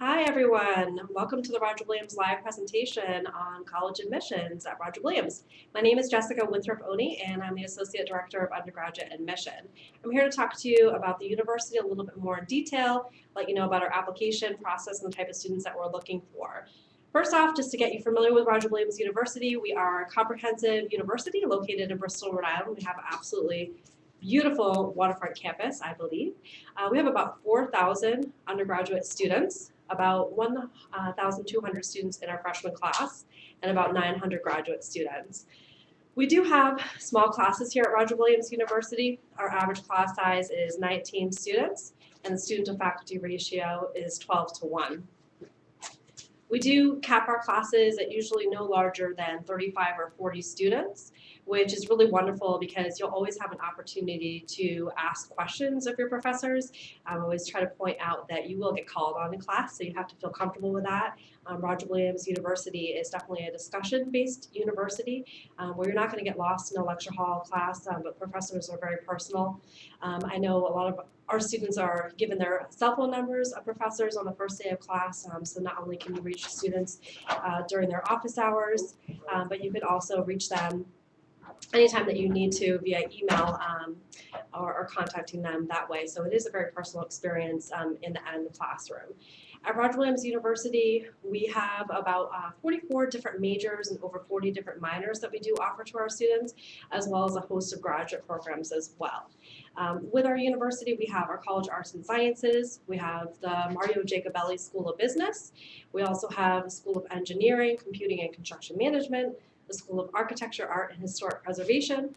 Hi everyone, welcome to the Roger Williams live presentation on college admissions at Roger Williams. My name is Jessica Winthrop-Oni and I'm the Associate Director of Undergraduate Admission. I'm here to talk to you about the university a little bit more in detail, let you know about our application process and the type of students that we're looking for. First off, just to get you familiar with Roger Williams University, we are a comprehensive university located in Bristol, Rhode Island. We have absolutely beautiful waterfront campus, I believe. We have about 4,000 undergraduate students, about 1,200 students in our freshman class, and about 900 graduate students. We do have small classes here at Roger Williams University. Our average class size is 19 students, and the student to faculty ratio is 12 to 1. We do cap our classes at usually no larger than 35 or 40 students, which is really wonderful because you'll always have an opportunity to ask questions of your professors. I always try to point out that you will get called on in class, so you have to feel comfortable with that. Roger Williams University is definitely a discussion-based university where you're not going to get lost in a lecture hall class, but professors are very personal. I know a lot of our students are given their cell phone numbers of professors on the first day of class, so not only can you reach students during their office hours, but you can also reach them anytime that you need to via email or contacting them that way. So it is a very personal experience in the classroom. At Roger Williams University, we have about 44 different majors and over 40 different minors that we do offer to our students, as well as a host of graduate programs as well. With our university, we have our College of Arts and Sciences, we have the Mario Jacobelli School of Business, we also have the School of Engineering, Computing and Construction Management, the School of Architecture, Art, and Historic Preservation,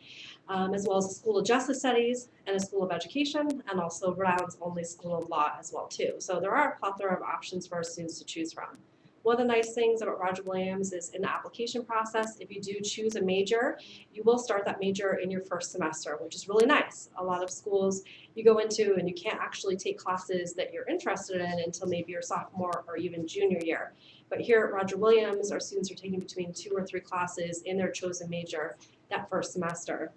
as well as the School of Justice Studies and a School of Education, and also Rhode Island's only School of Law as well too. So there are a plethora of options for our students to choose from. One of the nice things about Roger Williams is in the application process, if you do choose a major, you will start that major in your first semester, which is really nice. A lot of schools you go into and you can't actually take classes that you're interested in until maybe your sophomore or even junior year. But here at Roger Williams, our students are taking between 2 or 3 classes in their chosen major that first semester.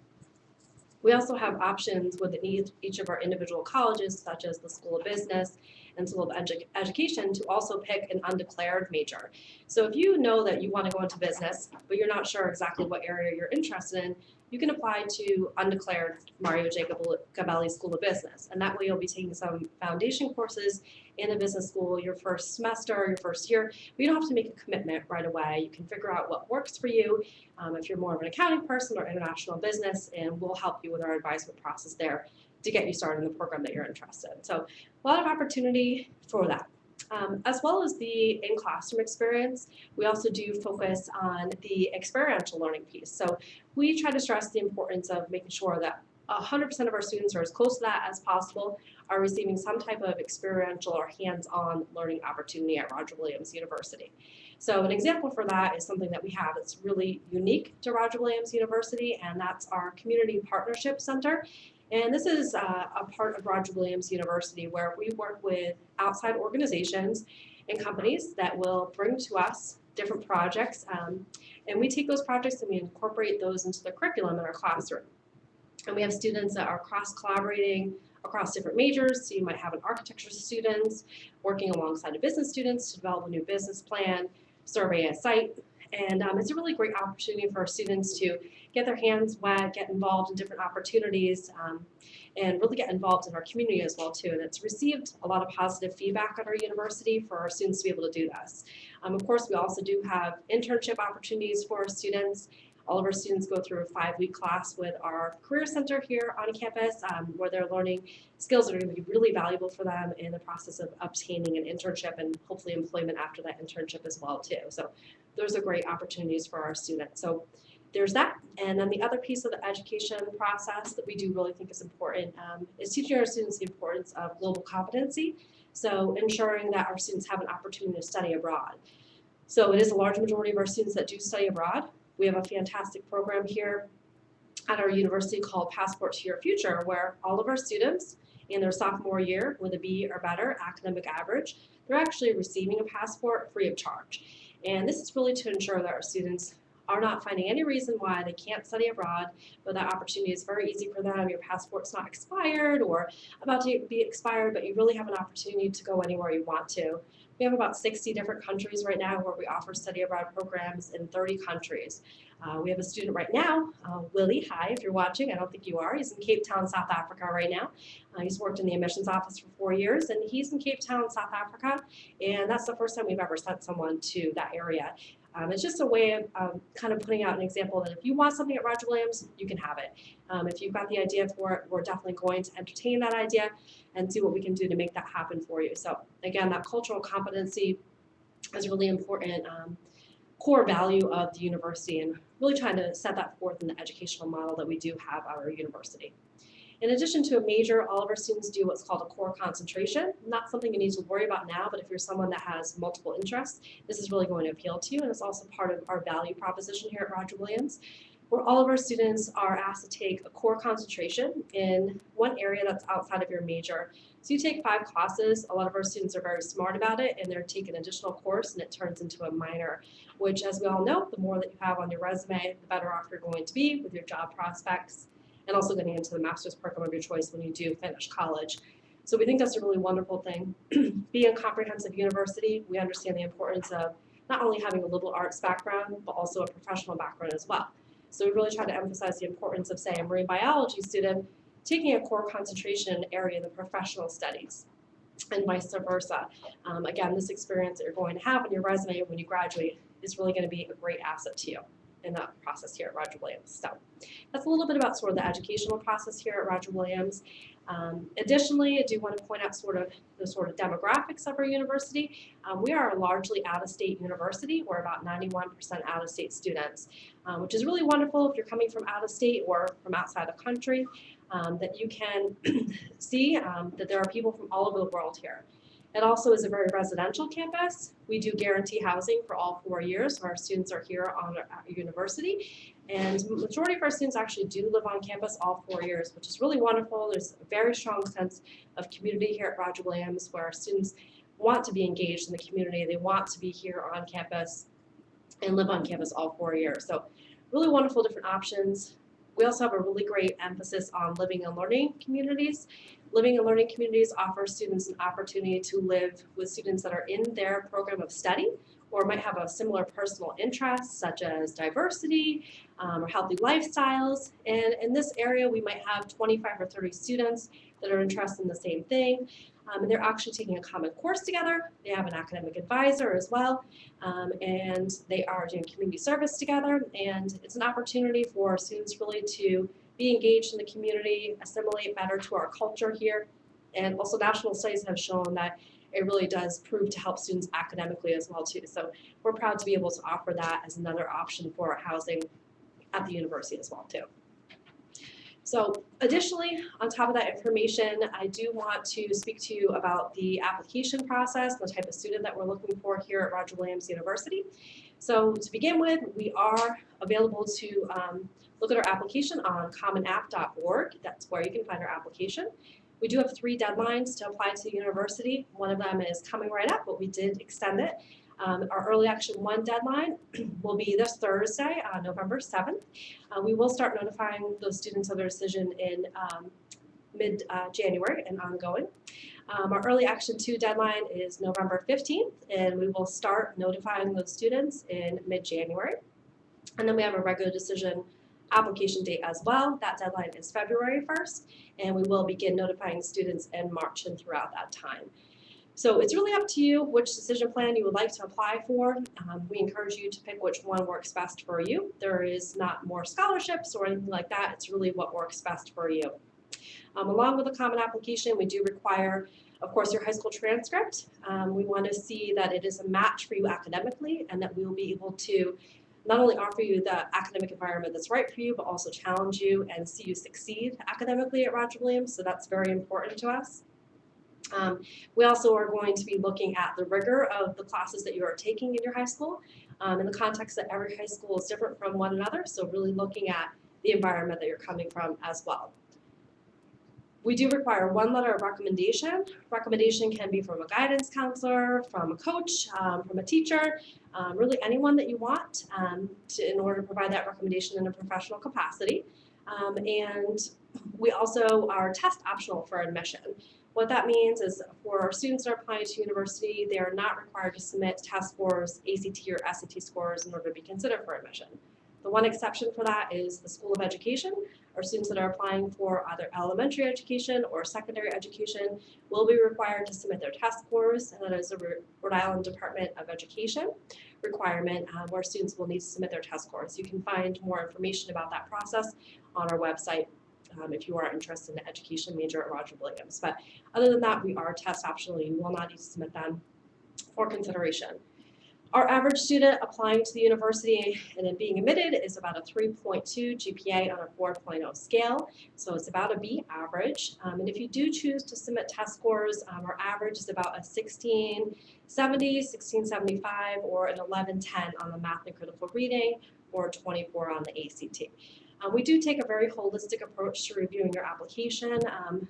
We also have options within each of our individual colleges, such as the School of Business and School of Education, to also pick an undeclared major. So if you know that you want to go into business, but you're not sure exactly what area you're interested in, you can apply to undeclared Mario Jacobelli School of Business. And that way you'll be taking some foundation courses in the business school your first semester, your first year, but you don't have to make a commitment right away. You can figure out what works for you if you're more of an accounting person or international business, and we'll help you with our advisement process there to get you started in the program that you're interested in. So a lot of opportunity for that. As well as the in-classroom experience, we also do focus on the experiential learning piece. So we try to stress the importance of making sure that 100% of our students are as close to that as possible, are receiving some type of experiential or hands-on learning opportunity at Roger Williams University. So an example for that is something that we have that's really unique to Roger Williams University, and that's our Community Partnership Center. And this is a part of Roger Williams University where we work with outside organizations and companies that will bring to us different projects, and we take those projects and we incorporate those into the curriculum in our classroom. And we have students that are cross-collaborating across different majors. So you might have an architecture student working alongside a business students to develop a new business plan, survey a site. And it's a really great opportunity for our students to get their hands wet, get involved in different opportunities, and really get involved in our community as well too. And it's received a lot of positive feedback at our university for our students to be able to do this. Of course, we also do have internship opportunities for our students. All of our students go through a 5-week class with our Career Center here on campus where they're learning skills that are going to be really valuable for them in the process of obtaining an internship and hopefully employment after that internship as well too. So those are great opportunities for our students. So there's that. And then the other piece of the education process that we do really think is important is teaching our students the importance of global competency. So ensuring that our students have an opportunity to study abroad. So it is a large majority of our students that do study abroad. We have a fantastic program here at our university called Passport to Your Future, where all of our students in their sophomore year with a B or better academic average, they're actually receiving a passport free of charge. And this is really to ensure that our students are not finding any reason why they can't study abroad, but that opportunity is very easy for them. Your passport's not expired or about to be expired, but you really have an opportunity to go anywhere you want to. We have about 60 different countries right now where we offer study abroad programs in 30 countries. We have a student right now, Willie, hi, if you're watching, I don't think you are. He's in Cape Town, South Africa right now. He's worked in the admissions office for 4 years, and he's in Cape Town, South Africa, and that's the first time we've ever sent someone to that area. It's just a way of kind of putting out an example that if you want something at Roger Williams, you can have it. If you've got the idea for it, we're definitely going to entertain that idea and see what we can do to make that happen for you. So again, that cultural competency is a really important core value of the university, and really trying to set that forth in the educational model that we do have at our university. In addition to a major, all of our students do what's called a core concentration. Not something you need to worry about now, but if you're someone that has multiple interests, this is really going to appeal to you, and it's also part of our value proposition here at Roger Williams, where all of our students are asked to take a core concentration in one area that's outside of your major. So you take 5 classes. A lot of our students are very smart about it, and they're taking an additional course, and it turns into a minor, which, as we all know, the more that you have on your resume, the better off you're going to be with your job prospects, and also getting into the master's program of your choice when you do finish college. So we think that's a really wonderful thing. Being a comprehensive university, we understand the importance of not only having a liberal arts background, but also a professional background as well. So we really try to emphasize the importance of, say, a marine biology student taking a core concentration area in the professional studies, and vice versa. Again, this experience that you're going to have on your resume when you graduate is really going to be a great asset to you in that process here at Roger Williams. So that's a little bit about sort of the educational process here at Roger Williams. Additionally, I do want to point out the demographics of our university. We are a largely out-of-state university. We're about 91% out-of-state students, which is really wonderful if you're coming from out of state or from outside the country, that you can see that there are people from all over the world here. It also is a very residential campus. We do guarantee housing for all 4 years. Our students are here on our university, and the majority of our students actually do live on campus all 4 years, which is really wonderful. There's a very strong sense of community here at Roger Williams, where our students want to be engaged in the community. They want to be here on campus and live on campus all 4 years. So really wonderful different options. We also have a really great emphasis on living and learning communities. Living and learning communities offer students an opportunity to live with students that are in their program of study or might have a similar personal interest, such as diversity or healthy lifestyles. And in this area, we might have 25 or 30 students that are interested in the same thing. And they're actually taking a common course together. They have an academic advisor as well, and they are doing community service together. And it's an opportunity for students really to be engaged in the community, assimilate better to our culture here. And also national studies have shown that it really does prove to help students academically as well too. So we're proud to be able to offer that as another option for housing at the university as well too. So additionally, on top of that information, I do want to speak to you about the application process, the type of student that we're looking for here at Roger Williams University. So to begin with, we are available to look at our application on commonapp.org. That's where you can find our application. We do have 3 deadlines to apply to the university. One of them is coming right up, but we did extend it. Our Early Action 1 deadline will be this Thursday, November 7th. We will start notifying those students of their decision in mid-January and ongoing. Our Early Action 2 deadline is November 15th, and we will start notifying those students in mid-January. And then we have a regular decision application date as well. That deadline is February 1st, and we will begin notifying students in March and throughout that time. So it's really up to you which decision plan you would like to apply for. We encourage you to pick which one works best for you. There is not more scholarships or anything like that. It's really what works best for you. Along with the common application, we do require, of course, your high school transcript. We want to see that it is a match for you academically, and that we will be able to not only offer you the academic environment that's right for you, but also challenge you and see you succeed academically at Roger Williams. So that's very important to us. We also are going to be looking at the rigor of the classes that you are taking in your high school, in the context that every high school is different from one another, so really looking at the environment that you're coming from as well. We do require one letter of recommendation. Recommendation can be from a guidance counselor, from a coach, from a teacher, really anyone that you want in order to provide that recommendation in a professional capacity. And we also are test optional for admission. What that means is for our students that are applying to university, they are not required to submit test scores, ACT or SAT scores in order to be considered for admission. The one exception for that is the School of Education. Our students that are applying for either elementary education or secondary education will be required to submit their test scores, and that is a Rhode Island Department of Education requirement where students will need to submit their test scores. You can find more information about that process on our website if you are interested in an education major at Roger Williams. But other than that, we are test optional. You will not need to submit them for consideration. Our average student applying to the university and then being admitted is about a 3.2 GPA on a 4.0 scale, so it's about a B average. And if you do choose to submit test scores, our average is about a 1670, 1675, or an 1110 on the math and critical reading, or 24 on the ACT. We do take a very holistic approach to reviewing your application,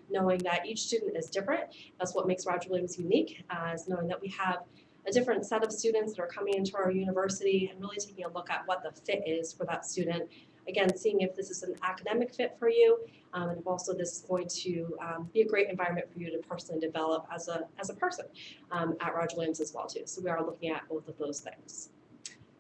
knowing that each student is different. That's what makes Roger Williams unique, is knowing that we have a different set of students that are coming into our university and really taking a look at what the fit is for that student. Again, seeing if this is an academic fit for you, and if also this is going to be a great environment for you to personally develop as a person at Roger Williams as well too. So we are looking at both of those things.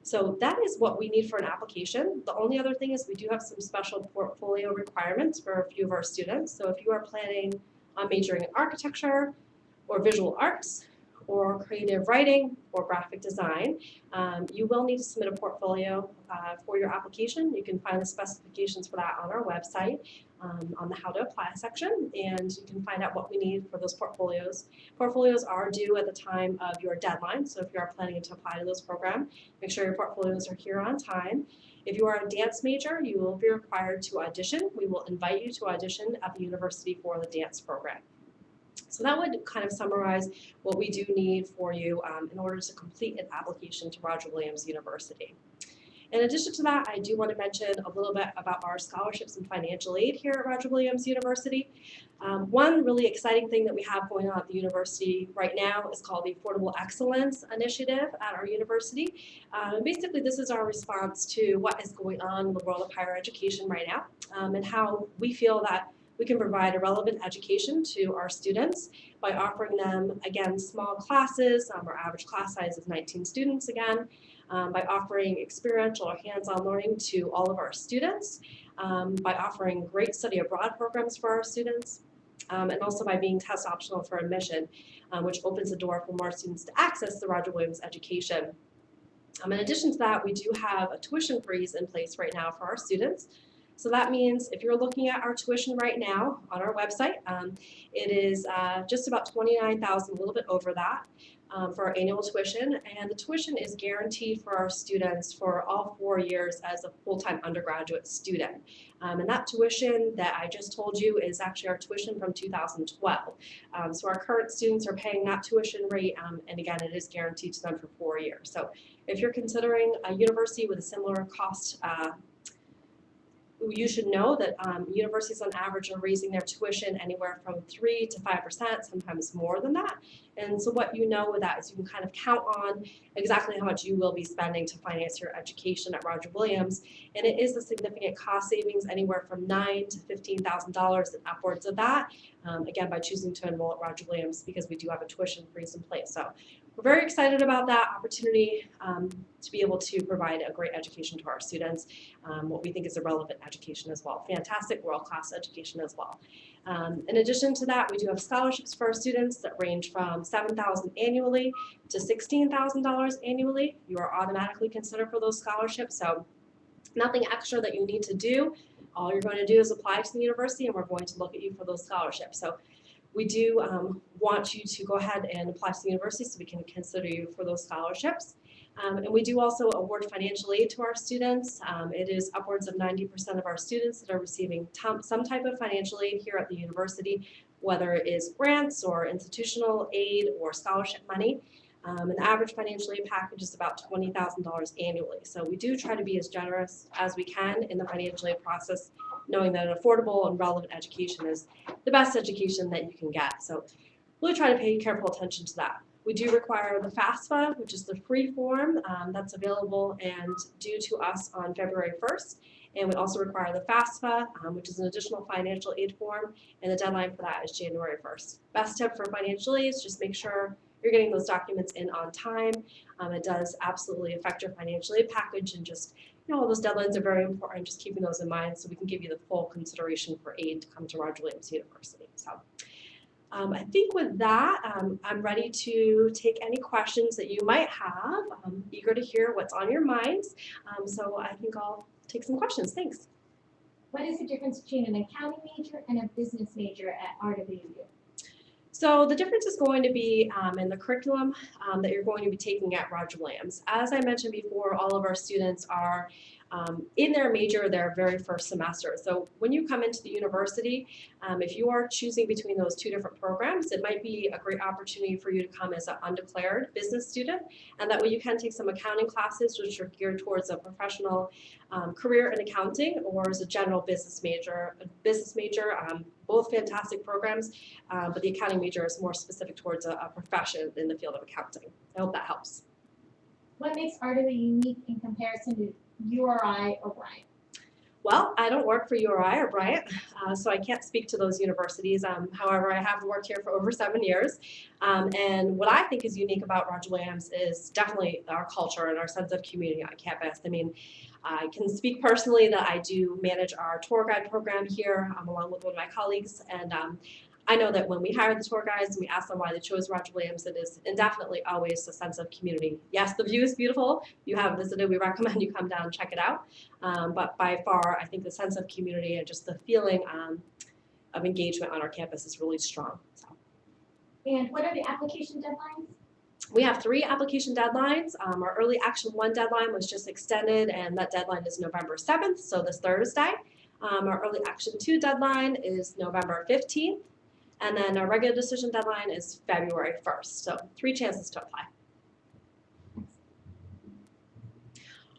So that is what we need for an application. The only other thing is we do have some special portfolio requirements for a few of our students. So if you are planning on majoring in architecture or visual arts, or creative writing or graphic design, you will need to submit a portfolio for your application. You can find the specifications for that on our website on the How to Apply section, and you can find out what we need for those portfolios. Portfolios are due at the time of your deadline, so if you are planning to apply to those programs, make sure your portfolios are here on time. If you are a dance major, you will be required to audition. We will invite you to audition at the university for the dance program. So that would kind of summarize what we do need for you in order to complete an application to Roger Williams University. In addition to that, I do want to mention a little bit about our scholarships and financial aid here at Roger Williams University. One really exciting thing that we have going on at the university right now is called the Affordable Excellence Initiative at our university. Basically, this is our response to what is going on in the world of higher education right now and how we feel that we can provide a relevant education to our students by offering them, again, small classes. Our average class size is 19 students again, by offering experiential or hands-on learning to all of our students, by offering great study abroad programs for our students, and also by being test optional for admission, which opens the door for more students to access the Roger Williams education. In addition to that, we do have a tuition freeze in place right now for our students. So that means if you're looking at our tuition right now on our website, it is just about $29,000, a little bit over that for our annual tuition. And the tuition is guaranteed for our students for all 4 years as a full-time undergraduate student. And that tuition that I just told you is actually our tuition from 2012. So our current students are paying that tuition rate, and again, it is guaranteed to them for 4 years. So if you're considering a university with a similar cost, you should know that universities on average are raising their tuition anywhere from 3 to 5%, sometimes more than that. And so what you know with that is you can kind of count on exactly how much you will be spending to finance your education at Roger Williams. And it is a significant cost savings, anywhere from $9,000 to $15,000 and upwards of that, again, by choosing to enroll at Roger Williams, because we do have a tuition freeze in place. So we're very excited about that opportunity to be able to provide a great education to our students, what we think is a relevant education as well. Fantastic world-class education as well. In addition to that, we do have scholarships for our students that range from $7,000 annually to $16,000 annually. You are automatically considered for those scholarships, so nothing extra that you need to do. All you're going to do is apply to the university, and we're going to look at you for those scholarships. So we do want you to go ahead and apply to the university so we can consider you for those scholarships. And we do also award financial aid to our students. It is upwards of 90% of our students that are receiving some type of financial aid here at the university, whether it is grants or institutional aid or scholarship money. And the average financial aid package is about $20,000 annually. So we do try to be as generous as we can in the financial aid process knowing that an affordable and relevant education is the best education that you can get. So really try to pay careful attention to that. We do require the FAFSA, which is the free form that's available and due to us on February 1st. And we also require the FAFSA, which is an additional financial aid form, and the deadline for that is January 1st. Best tip for financial aid is just make sure you're getting those documents in on time. It does absolutely affect your financial aid package, and just, all those deadlines are very important, just keeping those in mind so we can give you the full consideration for aid to come to Roger Williams University. So I think with that, I'm ready to take any questions that you might have. I'm eager to hear what's on your minds. So I think I'll take some questions. Thanks. What is the difference between an accounting major and a business major at RWU? So the difference is going to be in the curriculum that you're going to be taking at Roger Williams. As I mentioned before, all of our students are in their major their very first semester. So when you come into the university, if you are choosing between those two different programs, it might be a great opportunity for you to come as an undeclared business student, and that way you can take some accounting classes which are geared towards a professional career in accounting, or as a general business major. Both fantastic programs, but the accounting major is more specific towards a profession in the field of accounting. I hope that helps. What makes RWU unique in comparison to URI or Bryant? Well, I don't work for URI or Bryant, so I can't speak to those universities. However, I have worked here for over 7 years, and what I think is unique about Roger Williams is definitely our culture and our sense of community on campus. I mean, I can speak personally that I do manage our tour guide program here along with one of my colleagues, and I know that when we hire the tour guides and we ask them why they chose Roger Williams, it is indefinitely always a sense of community. Yes, the view is beautiful. If you haven't visited, we recommend you come down and check it out. But by far, I think the sense of community and just the feeling of engagement on our campus is really strong. So. And what are the application deadlines? We have 3 application deadlines. Our early action 1 deadline was just extended, and that deadline is November 7th, so this Thursday. Our early action 2 deadline is November 15th. And then our regular decision deadline is February 1st. So 3 chances to apply.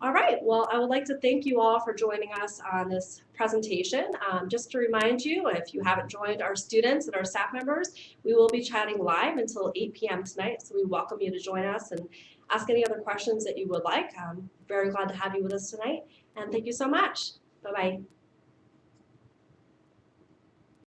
All right, well, I would like to thank you all for joining us on this presentation. Just to remind you, if you haven't joined our students and our staff members, we will be chatting live until 8 p.m. tonight. So we welcome you to join us and ask any other questions that you would like. I'm very glad to have you with us tonight. And thank you so much. Bye-bye.